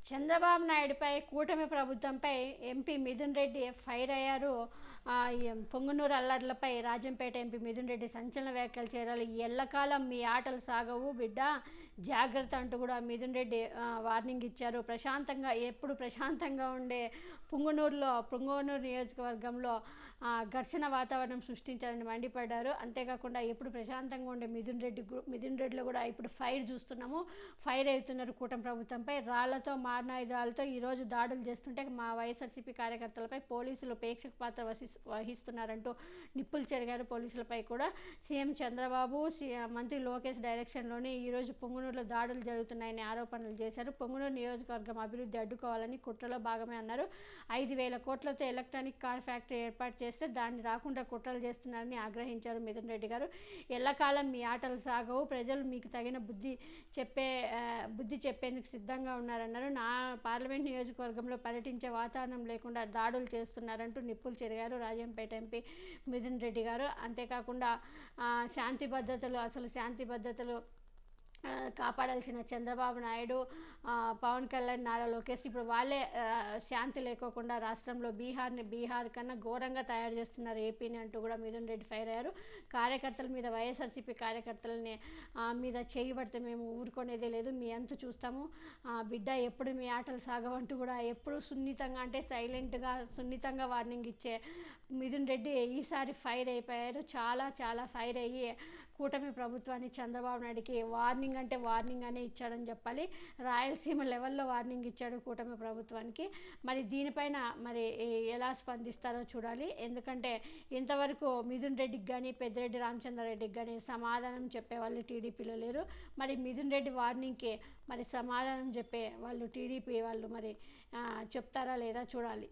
చంద్రబాబు నాయుడుపై కూటమి ప్రభుత్వంపై MP Mithun Reddy fire అయ్యారు. పొంగునూరు అల్లర్లపై రాజంపేట ఎంపీ మిథున్ రెడ్డి సంచలన వ్యాఖ్యలు చేరాలి. ఎల్లకాలం మీ ఆటలు సాగవు బిడ్డ, జాగ్రత్త అంటూ కూడా మిథున్ రెడ్డి వార్నింగ్ ఇచ్చారు. ఎప్పుడు ప్రశాంతంగా ఉండే పొంగునూరు నియోజకవర్గంలో ఘర్షణ వాతావరణం సృష్టించాలని మండిపడ్డారు. అంతేకాకుండా ఎప్పుడు ప్రశాంతంగా ఉండే మిథున్ రెడ్డిలో కూడా ఇప్పుడు ఫైర్ చూస్తున్నాము. ఫైర్ అవుతున్నారు కూటమి ప్రభుత్వంపై. రాళ్లతో మారణాయుధాలతో ఈరోజు దాడులు చేస్తుంటే మా వైఎస్ఆర్సీపీ కార్యకర్తలపై పోలీసులు ప్రేక్షక పాత్ర వహిస్తున్నారంటూ నిప్పులు చెరిగారు. పోలీసులపై కూడా సీఎం చంద్రబాబు, మంత్రి లోకేష్ డైరెక్షన్లోనే ఈరోజు పొంగునూరులో దాడులు జరుగుతున్నాయని ఆరోపణలు చేశారు. పొంగునూరు నియోజకవర్గం అభివృద్ధి అడ్డుకోవాలని కుట్రలో భాగమే అన్నారు. 5,000 కోట్లతో ఎలక్ట్రానిక్ కార్ ఫ్యాక్టరీ ఏర్పాటు చేస్తే దాన్ని రాకుండా కుట్రలు చేస్తున్నారని ఆగ్రహించారు మిథున్ రెడ్డి గారు. ఎల్లకాలం మీ ఆటలు సాగవు, ప్రజలు మీకు తగిన బుద్ధి చెప్పేందుకు సిద్ధంగా ఉన్నారన్నారు. నా పార్లమెంట్ నియోజకవర్గంలో పర్యటించే వాతావరణం లేకుండా దాడులు చేస్తున్నారంటూ నిప్పులు చెరిగారు రాజంపేట ఎంపీ మిథున్ రెడ్డి గారు. అంతేకాకుండా శాంతి భద్రతలు కాపాడాల్సిన చంద్రబాబు నాయుడు, పవన్ కళ్యాణ్, నారా లోకేష్ ఇప్పుడు వాళ్ళే శాంతి లేకోకుండా రాష్ట్రంలో బీహార్ కన్నా ఘోరంగా తయారు చేస్తున్నారు ఏపీని అంటూ కూడా మిథున్ రెడ్డి ఫైర్ అయ్యారు. కార్యకర్తల మీద, వైఎస్ఆర్సీపీ కార్యకర్తలని మీద చేయబడితే మేము ఊరుకునేదే లేదు, మీ అంత చూస్తాము బిడ్డ, ఎప్పుడు మీ ఆటలు సాగవంటూ కూడా ఎప్పుడు సున్నితంగా వార్నింగ్ ఇచ్చే మిథున్ రెడ్డి ఈసారి ఫైర్ అయిపోయారు. చాలా ఫైర్ అయ్యి కూటమి ప్రభుత్వాన్ని, చంద్రబాబు నాయుడికి వార్నింగ్ అనే ఇచ్చాడని చెప్పాలి. రాయలసీమ లెవెల్లో వార్నింగ్ ఇచ్చాడు కూటమి ప్రభుత్వానికి. మరి దీనిపైన ఎలా స్పందిస్తారో చూడాలి. ఎందుకంటే ఇంతవరకు మిథున్ రెడ్డికి కానీ, పెద్దిరెడ్డి రామచంద్రారెడ్డికి కానీ సమాధానం చెప్పేవాళ్ళు టీడీపీలో లేరు. మరి మిథున్ రెడ్డి వార్నింగ్కి సమాధానం చెప్పే వాళ్ళు టీడీపీ వాళ్ళు చెప్తారా లేదా చూడాలి.